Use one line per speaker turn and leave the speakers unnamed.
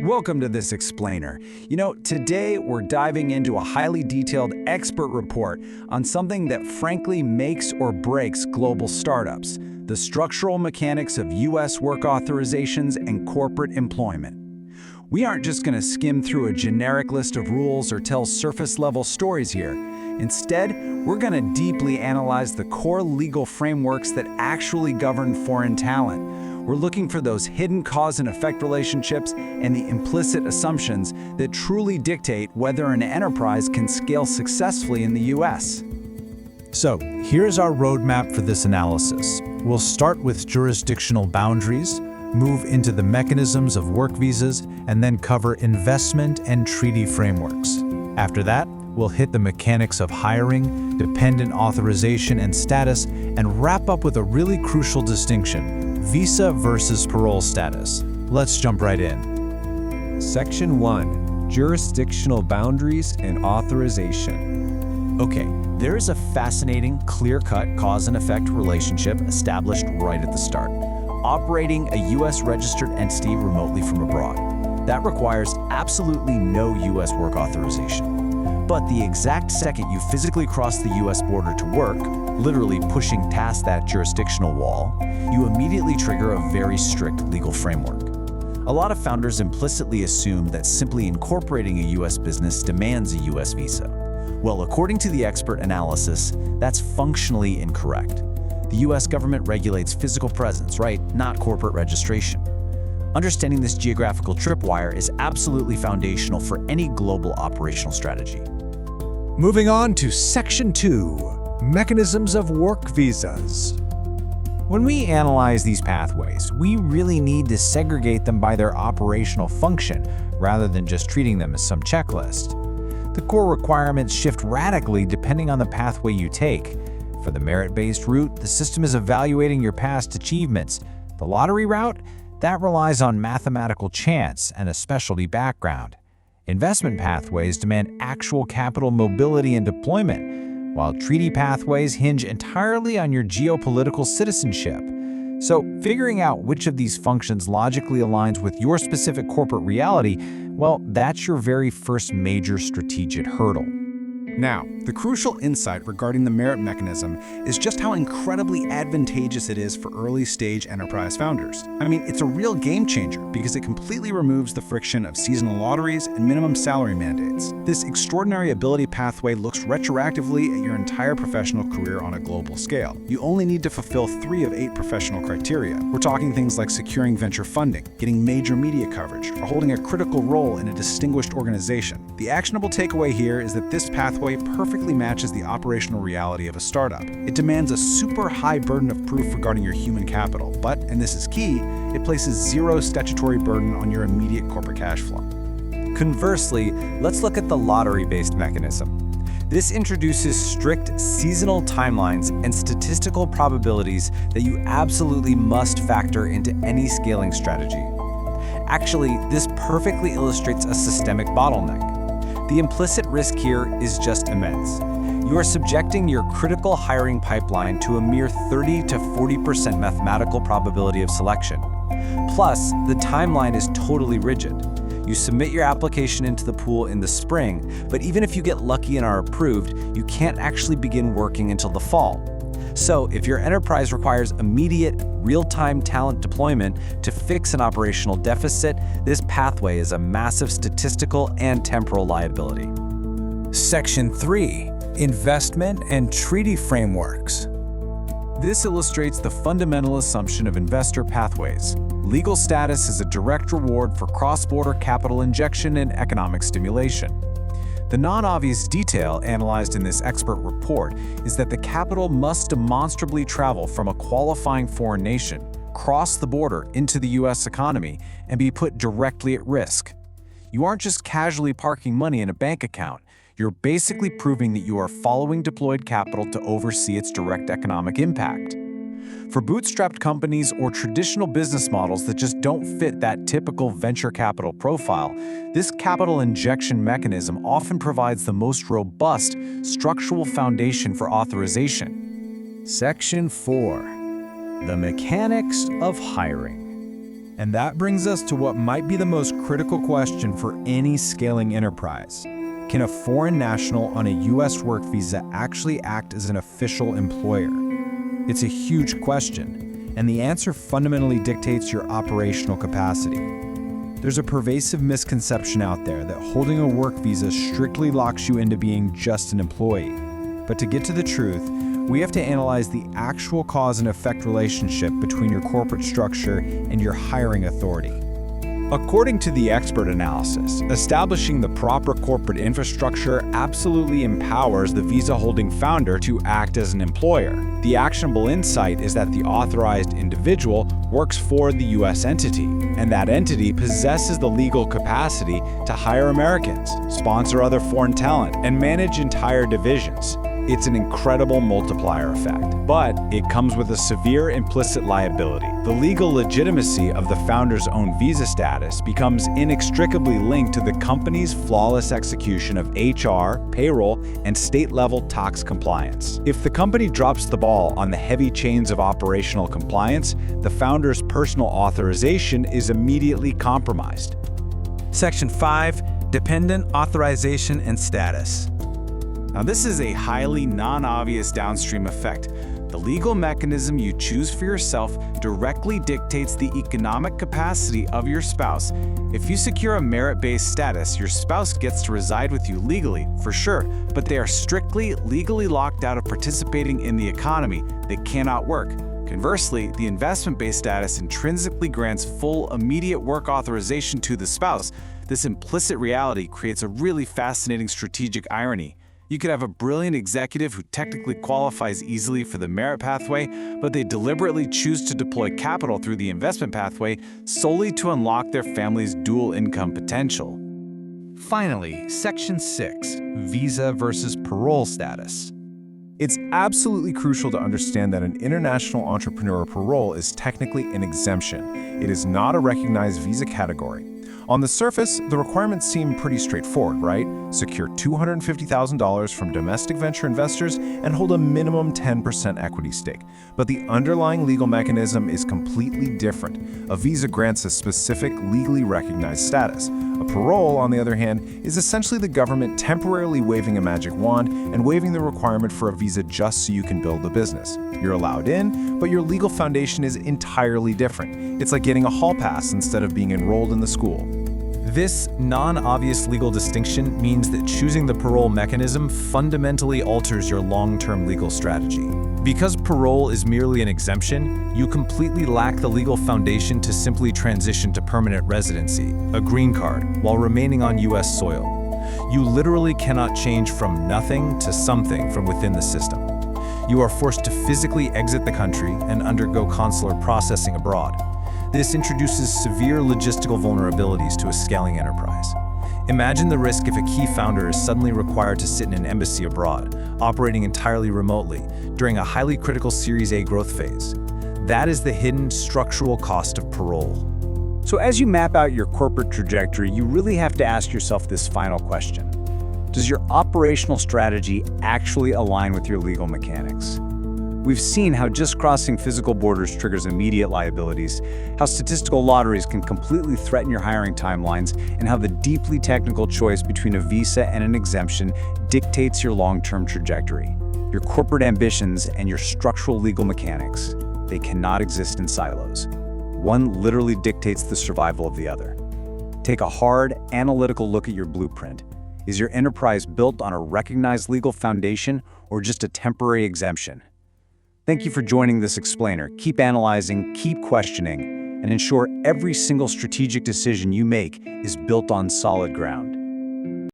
Welcome to this explainer. Today we're diving into a highly detailed expert report on something that frankly makes or breaks global startups, the structural mechanics of U.S. work authorizations and corporate employment. We aren't just going to skim through a generic list of rules or tell surface-level stories here. Instead, we're going to deeply analyze the core legal frameworks that actually govern foreign talent. We're looking for those hidden cause and effect relationships and the implicit assumptions that truly dictate whether an enterprise can scale successfully in the U.S.
So, here's our roadmap for this analysis. We'll start with jurisdictional boundaries, move into the mechanisms of work visas, and then cover investment and treaty frameworks. After that, we'll hit the mechanics of hiring, dependent authorization and status, and wrap up with a really crucial distinction: visa versus parole status. Let's jump right in.
Section 1. Jurisdictional boundaries and authorization.
Okay, there is a fascinating, clear-cut cause and effect relationship established right at the start. Operating a U.S. registered entity remotely from abroad. That requires absolutely no U.S. work authorization. But the exact second you physically cross the U.S. border to work, literally pushing past that jurisdictional wall, you immediately trigger a very strict legal framework. A lot of founders implicitly assume that simply incorporating a U.S. business demands a U.S. visa. Well, according to the expert analysis, that's functionally incorrect. The U.S. government regulates physical presence, right? Not corporate registration. Understanding this geographical tripwire is absolutely foundational for any global operational strategy.
Moving on to Section 2, mechanisms of work visas.
When we analyze these pathways, we really need to segregate them by their operational function rather than just treating them as some checklist. The core requirements shift radically depending on the pathway you take. For the merit-based route, the system is evaluating your past achievements. The lottery route, that relies on mathematical chance and a specialty background. Investment pathways demand actual capital mobility and deployment, while treaty pathways hinge entirely on your geopolitical citizenship. So, figuring out which of these functions logically aligns with your specific corporate reality, well, that's your very first major strategic hurdle.
Now, the crucial insight regarding the merit mechanism is just how incredibly advantageous it is for early-stage enterprise founders. I mean, it's a real game changer because it completely removes the friction of seasonal lotteries and minimum salary mandates. This extraordinary ability pathway looks retroactively at your entire professional career on a global scale. You only need to fulfill 3 of 8 professional criteria. We're talking things like securing venture funding, getting major media coverage, or holding a critical role in a distinguished organization. The actionable takeaway here is that this pathway perfectly matches the operational reality of a startup. It demands a super high burden of proof regarding your human capital, but, and this is key, it places 0 statutory burden on your immediate corporate cash flow.
Conversely, let's look at the lottery-based mechanism. This introduces strict seasonal timelines and statistical probabilities that you absolutely must factor into any scaling strategy. Actually, this perfectly illustrates a systemic bottleneck. The implicit risk here is just immense. You are subjecting your critical hiring pipeline to a mere 30 to 40% mathematical probability of selection. Plus, the timeline is totally rigid. You submit your application into the pool in the spring, but even if you get lucky and are approved, you can't actually begin working until the fall. So, if your enterprise requires immediate, real-time talent deployment to fix an operational deficit, this pathway is a massive statistical and temporal liability.
Section 3, investment and treaty frameworks.
This illustrates the fundamental assumption of investor pathways. Legal status is a direct reward for cross-border capital injection and economic stimulation. The non-obvious detail analyzed in this expert report is that the capital must demonstrably travel from a qualifying foreign nation, cross the border into the U.S. economy, and be put directly at risk. You aren't just casually parking money in a bank account. You're basically proving that you are following deployed capital to oversee its direct economic impact. For bootstrapped companies or traditional business models that just don't fit that typical venture capital profile, this capital injection mechanism often provides the most robust structural foundation for authorization.
Section 4, the mechanics of hiring. And that brings us to what might be the most critical question for any scaling enterprise. Can a foreign national on a U.S. work visa actually act as an official employer? It's a huge question, and the answer fundamentally dictates your operational capacity. There's a pervasive misconception out there that holding a work visa strictly locks you into being just an employee. But to get to the truth, we have to analyze the actual cause and effect relationship between your corporate structure and your hiring authority. According to the expert analysis, establishing the proper corporate infrastructure absolutely empowers the visa-holding founder to act as an employer. The actionable insight is that the authorized individual works for the U.S. entity, and that entity possesses the legal capacity to hire Americans, sponsor other foreign talent, and manage entire divisions. It's an incredible multiplier effect, but it comes with a severe implicit liability. The legal legitimacy of the founder's own visa status becomes inextricably linked to the company's flawless execution of HR, payroll, and state-level tax compliance. If the company drops the ball on the heavy chains of operational compliance, the founder's personal authorization is immediately compromised.
Section 5, Dependent Authorization and Status.
Now, this is a highly non-obvious downstream effect. The legal mechanism you choose for yourself directly dictates the economic capacity of your spouse. If you secure a merit-based status, your spouse gets to reside with you legally, for sure, but they are strictly legally locked out of participating in the economy. They cannot work. Conversely, the investment-based status intrinsically grants full, immediate work authorization to the spouse. This implicit reality creates a really fascinating strategic irony. You could have a brilliant executive who technically qualifies easily for the merit pathway, but they deliberately choose to deploy capital through the investment pathway solely to unlock their family's dual income potential.
Finally, Section 6, Visa versus Parole Status. It's absolutely crucial to understand that an international entrepreneur parole is technically an exemption. It is not a recognized visa category. On the surface, the requirements seem pretty straightforward, right? Secure $250,000 from domestic venture investors and hold a minimum 10% equity stake. But the underlying legal mechanism is completely different. A visa grants a specific, legally recognized status. A parole, on the other hand, is essentially the government temporarily waving a magic wand and waiving the requirement for a visa just so you can build a business. You're allowed in, but your legal foundation is entirely different. It's like getting a hall pass instead of being enrolled in the school.
This non-obvious legal distinction means that choosing the parole mechanism fundamentally alters your long-term legal strategy. Because parole is merely an exemption, you completely lack the legal foundation to simply transition to permanent residency, a green card, while remaining on U.S. soil. You literally cannot change from nothing to something from within the system. You are forced to physically exit the country and undergo consular processing abroad. This introduces severe logistical vulnerabilities to a scaling enterprise. Imagine the risk if a key founder is suddenly required to sit in an embassy abroad, operating entirely remotely, during a highly critical Series A growth phase. That is the hidden structural cost of parole.
So as you map out your corporate trajectory, you really have to ask yourself this final question. Does your operational strategy actually align with your legal mechanics? We've seen how just crossing physical borders triggers immediate liabilities, how statistical lotteries can completely threaten your hiring timelines, and how the deeply technical choice between a visa and an exemption dictates your long-term trajectory. Your corporate ambitions and your structural legal mechanics, they cannot exist in silos. One literally dictates the survival of the other. Take a hard, analytical look at your blueprint. Is your enterprise built on a recognized legal foundation or just a temporary exemption? Thank you for joining this explainer. Keep analyzing, keep questioning, and ensure every single strategic decision you make is built on solid ground.